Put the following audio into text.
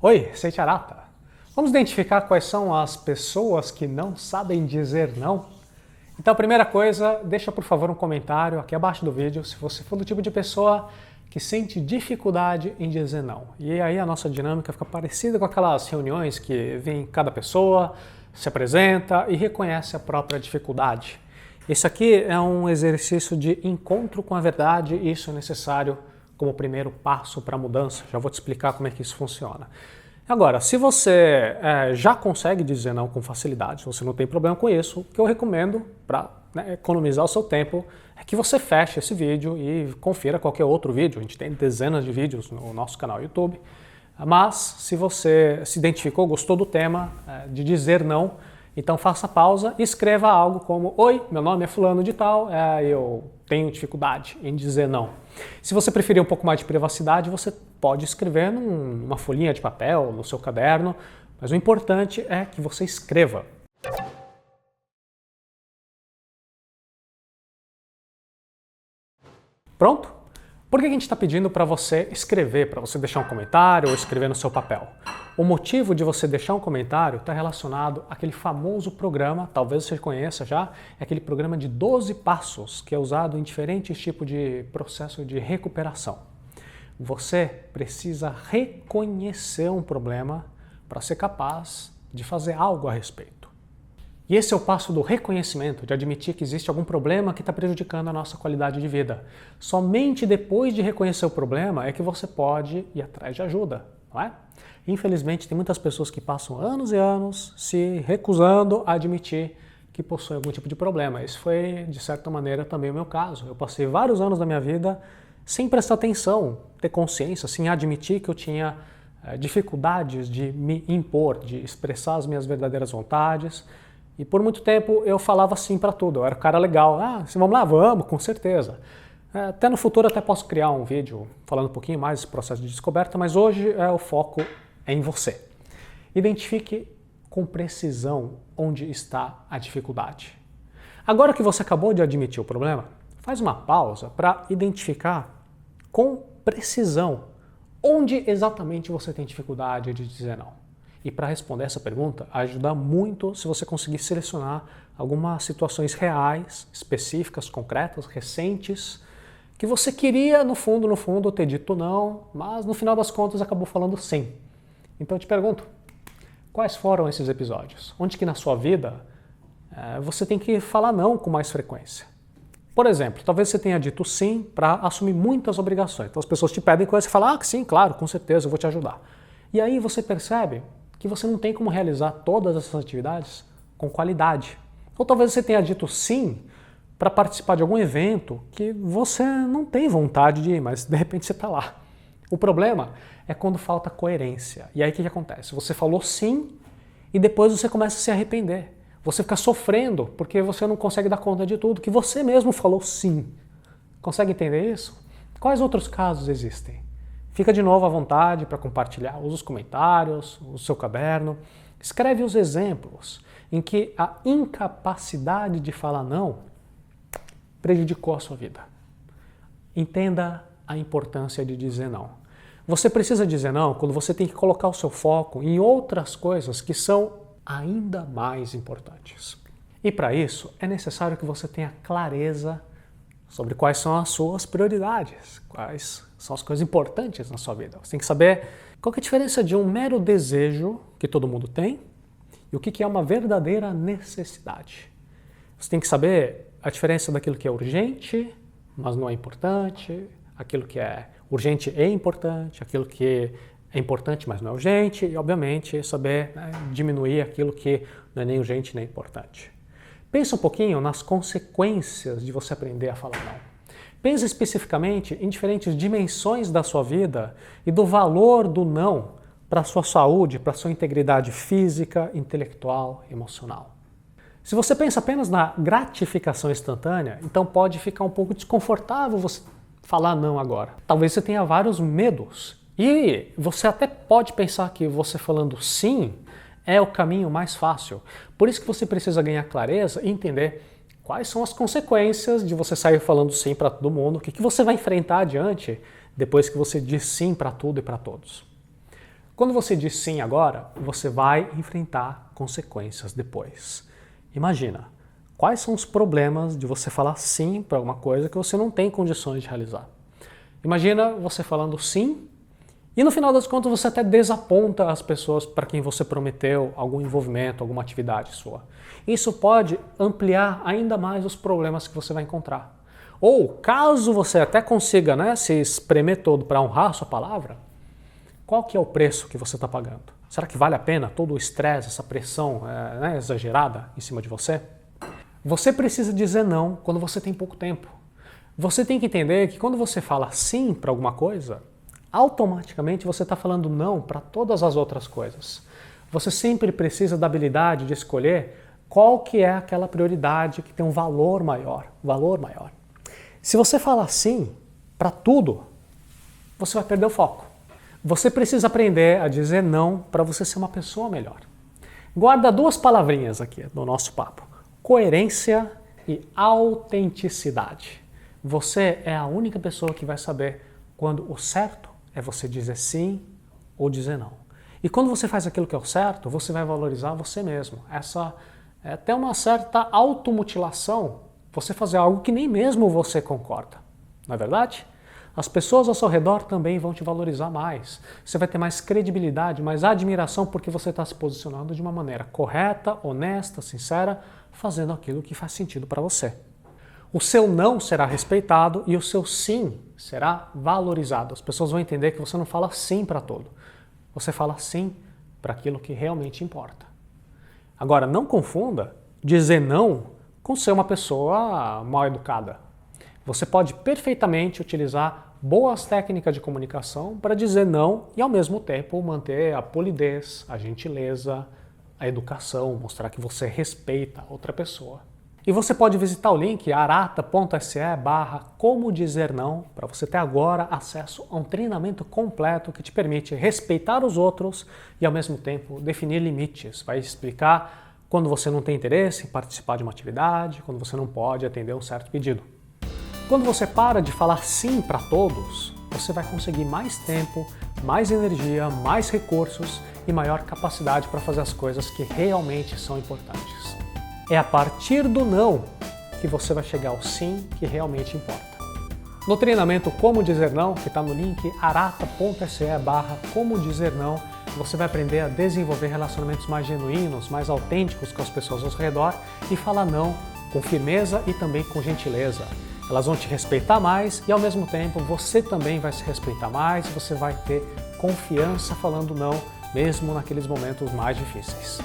Oi, Sei Arata. Vamos identificar quais são as pessoas que não sabem dizer não? Então, a primeira coisa, deixa por favor um comentário aqui abaixo do vídeo se você for do tipo de pessoa que sente dificuldade em dizer não. E aí a nossa dinâmica fica parecida com aquelas reuniões que vem cada pessoa, se apresenta e reconhece a própria dificuldade. Isso aqui é um exercício de encontro com a verdade e isso é necessário como primeiro passo para a mudança. Já vou te explicar como é que isso funciona. Agora, se você já consegue dizer não com facilidade, se você não tem problema com isso, o que eu recomendo para economizar o seu tempo é que você feche esse vídeo e confira qualquer outro vídeo. A gente tem dezenas de vídeos no nosso canal YouTube. Mas, se você se identificou, gostou do tema de dizer não, então faça pausa e escreva algo como: Oi, meu nome é fulano de tal, eu tenho dificuldade em dizer não. Se você preferir um pouco mais de privacidade, você pode escrever numa folhinha de papel, no seu caderno, mas o importante é que você escreva. Pronto? Por que a gente está pedindo para você escrever, para você deixar um comentário ou escrever no seu papel? O motivo de você deixar um comentário está relacionado àquele famoso programa, talvez você conheça já, é aquele programa de 12 passos que é usado em diferentes tipos de processo de recuperação. Você precisa reconhecer um problema para ser capaz de fazer algo a respeito. E esse é o passo do reconhecimento, de admitir que existe algum problema que está prejudicando a nossa qualidade de vida. Somente depois de reconhecer o problema é que você pode ir atrás de ajuda, não é? Infelizmente, tem muitas pessoas que passam anos e anos se recusando a admitir que possuem algum tipo de problema. Esse foi, de certa maneira, também o meu caso. Eu passei vários anos da minha vida sem prestar atenção, ter consciência, sem admitir que eu tinha dificuldades de me impor, de expressar as minhas verdadeiras vontades. E por muito tempo eu falava sim para tudo, eu era o cara legal. Vamos lá? Vamos, com certeza. Até no futuro até posso criar um vídeo falando um pouquinho mais desse processo de descoberta, mas hoje o foco é em você. Identifique com precisão onde está a dificuldade. Agora que você acabou de admitir o problema, faz uma pausa para identificar com precisão onde exatamente você tem dificuldade de dizer não. E para responder essa pergunta, ajuda muito se você conseguir selecionar algumas situações reais, específicas, concretas, recentes, que você queria, no fundo, ter dito não, mas no final das contas acabou falando sim. Então eu te pergunto, quais foram esses episódios? Onde que na sua vida você tem que falar não com mais frequência? Por exemplo, talvez você tenha dito sim para assumir muitas obrigações. Então as pessoas te pedem coisas e você fala, sim, claro, com certeza, eu vou te ajudar. E aí você percebe que você não tem como realizar todas essas atividades com qualidade. Ou talvez você tenha dito sim para participar de algum evento que você não tem vontade de ir, mas de repente você está lá. O problema é quando falta coerência. E aí o que acontece? Você falou sim e depois você começa a se arrepender. Você fica sofrendo porque você não consegue dar conta de tudo que você mesmo falou sim. Consegue entender isso? Quais outros casos existem? Fica de novo à vontade para compartilhar, usa os comentários, o seu caderno. Escreve os exemplos em que a incapacidade de falar não prejudicou a sua vida. Entenda a importância de dizer não. Você precisa dizer não quando você tem que colocar o seu foco em outras coisas que são ainda mais importantes. E para isso é necessário que você tenha clareza sobre quais são as suas prioridades, quais são as coisas importantes na sua vida. Você tem que saber qual que é a diferença de um mero desejo que todo mundo tem e o que é uma verdadeira necessidade. Você tem que saber a diferença daquilo que é urgente, mas não é importante, aquilo que é urgente e importante, aquilo que é importante, mas não é urgente, e obviamente saber diminuir aquilo que não é nem urgente nem importante. Pensa um pouquinho nas consequências de você aprender a falar não. Pensa especificamente em diferentes dimensões da sua vida e do valor do não para a sua saúde, para a sua integridade física, intelectual, emocional. Se você pensa apenas na gratificação instantânea, então pode ficar um pouco desconfortável você falar não agora. Talvez você tenha vários medos e você até pode pensar que você falando sim é o caminho mais fácil. Por isso que você precisa ganhar clareza e entender quais são as consequências de você sair falando sim para todo mundo, o que você vai enfrentar adiante depois que você diz sim para tudo e para todos. Quando você diz sim agora, você vai enfrentar consequências depois. Imagina, quais são os problemas de você falar sim para alguma coisa que você não tem condições de realizar? Imagina você falando sim e no final das contas você até desaponta as pessoas para quem você prometeu algum envolvimento, alguma atividade sua. Isso pode ampliar ainda mais os problemas que você vai encontrar. Ou caso você até consiga, né, se espremer todo para honrar a sua palavra, qual que é o preço que você está pagando? Será que vale a pena todo o estresse, essa pressão exagerada em cima de você? Você precisa dizer não quando você tem pouco tempo. Você tem que entender que quando você fala sim para alguma coisa, automaticamente você está falando não para todas as outras coisas. Você sempre precisa da habilidade de escolher qual que é aquela prioridade que tem um valor maior. Se você falar sim para tudo, você vai perder o foco. Você precisa aprender a dizer não para você ser uma pessoa melhor. Guarda duas palavrinhas aqui no nosso papo: coerência e autenticidade. Você é a única pessoa que vai saber quando o certo é você dizer sim ou dizer não. E quando você faz aquilo que é o certo, você vai valorizar você mesmo. Essa é até uma certa automutilação, você fazer algo que nem mesmo você concorda. Não é verdade? As pessoas ao seu redor também vão te valorizar mais. Você vai ter mais credibilidade, mais admiração porque você está se posicionando de uma maneira correta, honesta, sincera, fazendo aquilo que faz sentido para você. O seu não será respeitado e o seu sim será valorizado. As pessoas vão entender que você não fala sim para tudo. Você fala sim para aquilo que realmente importa. Agora, não confunda dizer não com ser uma pessoa mal educada. Você pode perfeitamente utilizar boas técnicas de comunicação para dizer não e ao mesmo tempo manter a polidez, a gentileza, a educação, mostrar que você respeita a outra pessoa. E você pode visitar o link arata.se/como dizer não para você ter agora acesso a um treinamento completo que te permite respeitar os outros e ao mesmo tempo definir limites. Vai explicar quando você não tem interesse em participar de uma atividade, quando você não pode atender um certo pedido. Quando você para de falar sim para todos, você vai conseguir mais tempo, mais energia, mais recursos e maior capacidade para fazer as coisas que realmente são importantes. É a partir do não que você vai chegar ao sim que realmente importa. No treinamento Como Dizer Não, que está no link arata.se/como dizer não, você vai aprender a desenvolver relacionamentos mais genuínos, mais autênticos com as pessoas ao seu redor e falar não com firmeza e também com gentileza. Elas vão te respeitar mais e ao mesmo tempo você também vai se respeitar mais e você vai ter confiança falando não, mesmo naqueles momentos mais difíceis.